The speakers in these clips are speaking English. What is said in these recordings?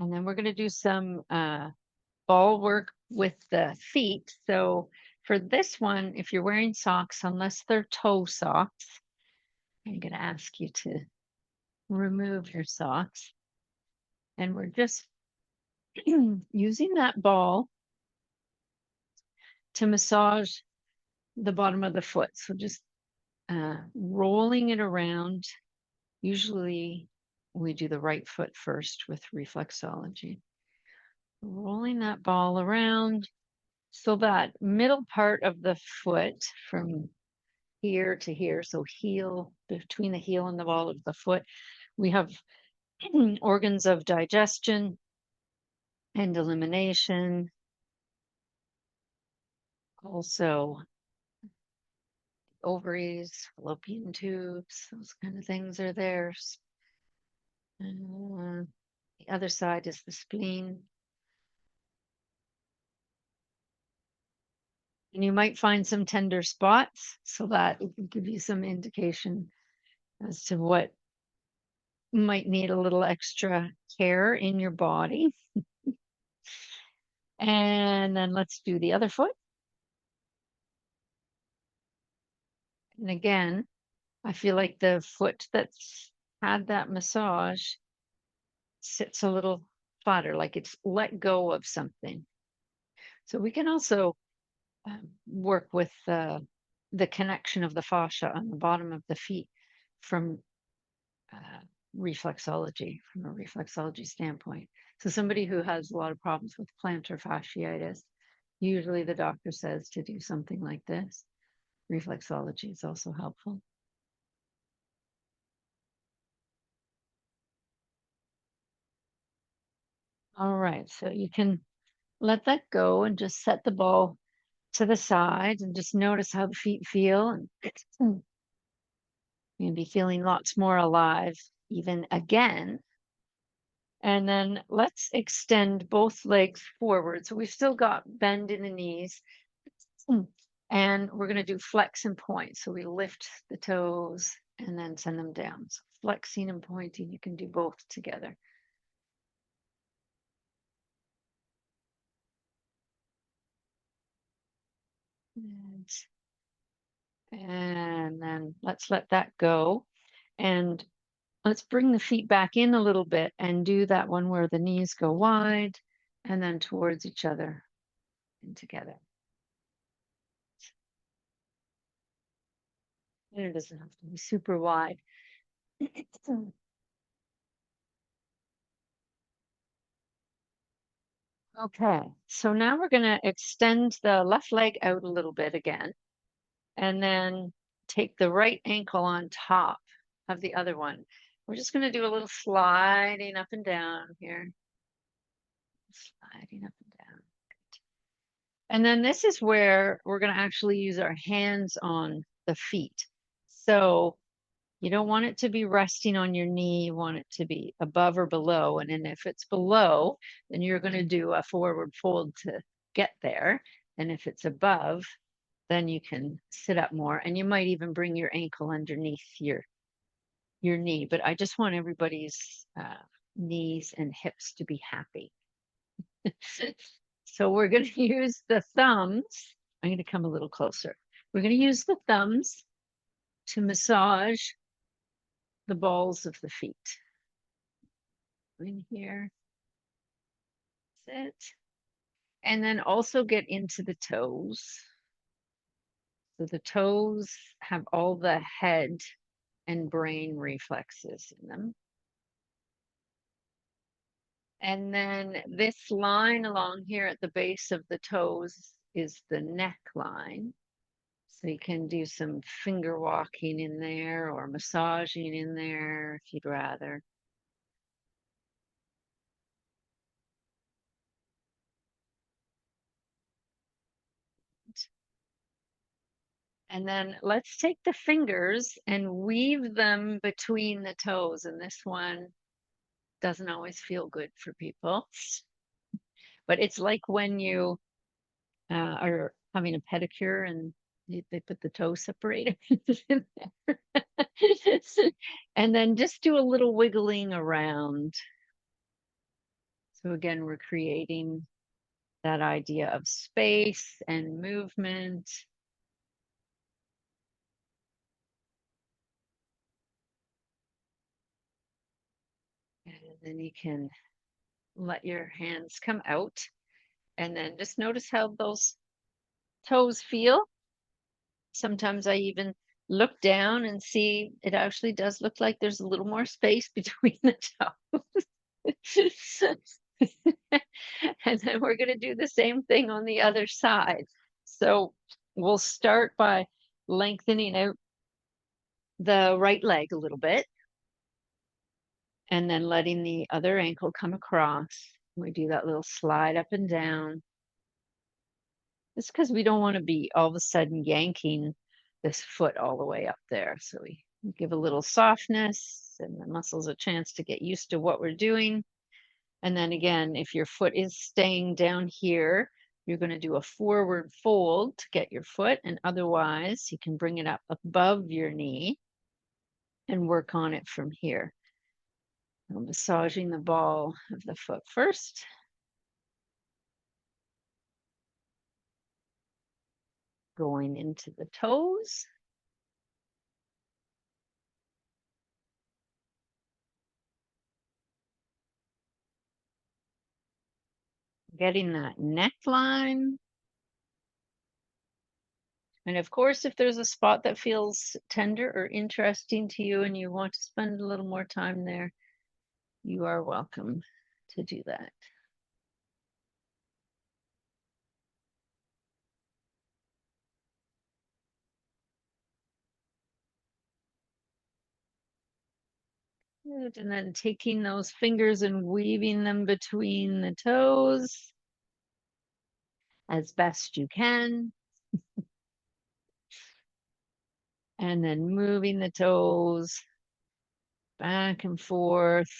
And then we're going to do some ball work with the feet. So for this one, if you're wearing socks, unless they're toe socks, I'm going to ask you to remove your socks. And we're just using that ball to massage the bottom of the foot. So just rolling it around. Usually we do the right foot first with reflexology. Rolling that ball around so that middle part of the foot from here to here, so heel, between the heel and the ball of the foot, we have organs of digestion and elimination. Also ovaries, fallopian tubes, those kind of things are there. The other side is the spleen. And you might find some tender spots, so that it can give you some indication as to what might need a little extra care in your body. And then let's do the other foot. And again, I feel like the foot that's had that massage sits a little flatter, like it's let go of something. So we can also work with the connection of the fascia on the bottom of the feet from reflexology, from a reflexology standpoint. So somebody who has a lot of problems with plantar fasciitis, usually the doctor says to do something like this. Reflexology is also helpful. All right, so you can let that go and just set the ball to the side and just notice how the feet feel. And you're going to be feeling lots more alive even again. And then let's extend both legs forward. So we've still got bend in the knees. And we're going to do flex and point. So we lift the toes and then send them down. So flexing and pointing, you can do both together. And then let's let that go. And let's bring the feet back in a little bit and do that one where the knees go wide and then towards each other and together. And it doesn't have to be super wide. Okay, so now we're going to extend the left leg out a little bit again, and then take the right ankle on top of the other one. We're just going to do a little sliding up and down here. Sliding up and down. And then this is where we're going to actually use our hands on the feet. So you don't want it to be resting on your knee. You want it to be above or below. And then if it's below, then you're going to do a forward fold to get there. And if it's above, then you can sit up more. And you might even bring your ankle underneath your knee. But I just want everybody's knees and hips to be happy. So we're going to use the thumbs. I'm going to come a little closer. We're going to use the thumbs to massage the balls of the feet. In here. Sit. And then also get into the toes. So the toes have all the head and brain reflexes in them. And then this line along here at the base of the toes is the neckline. So you can do some finger walking in there or massaging in there if you'd rather. And then let's take the fingers and weave them between the toes. And this one doesn't always feel good for people. But it's like when you are having a pedicure and they put the toe separator in there. And then just do a little wiggling around. So again, we're creating that idea of space and movement. And then you can let your hands come out and then just notice how those toes feel. Sometimes I even look down and see it actually does look like there's a little more space between the toes. And then we're going to do the same thing on the other side. So we'll start by lengthening out the right leg a little bit and then letting the other ankle come across. We do that little slide up and down. It's because we don't want to be all of a sudden yanking this foot all the way up there. So we give a little softness and the muscles a chance to get used to what we're doing. And then again, if your foot is staying down here, you're going to do a forward fold to get your foot. And otherwise, you can bring it up above your knee and work on it from here. I'm massaging the ball of the foot first. Going into the toes. Getting that neckline. And of course, if there's a spot that feels tender or interesting to you and you want to spend a little more time there, you are welcome to do that. Good. And then taking those fingers and weaving them between the toes as best you can. And then moving the toes back and forth.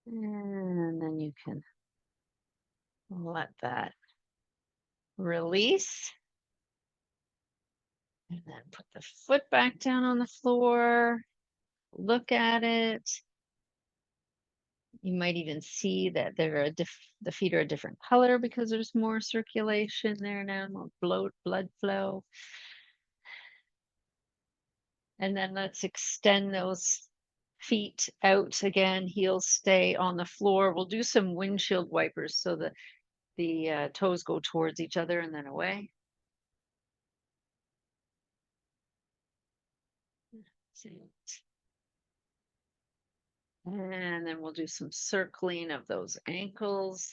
And then you can let that release. And then put the foot back down on the floor. Look at it. You might even see that the feet are a different color because there's more circulation there now, more blood flow. And then let's extend those feet out again. Heels stay on the floor. We'll do some windshield wipers so that the toes go towards each other and then away. And then we'll do some circling of those ankles.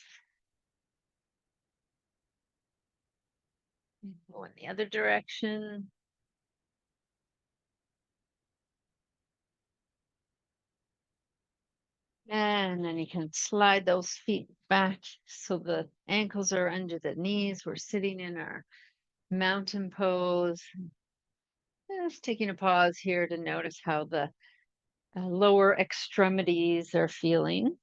Go in the other direction. And then you can slide those feet back so the ankles are under the knees. We're sitting in our mountain pose. Just taking a pause here to notice how the lower extremities are feeling.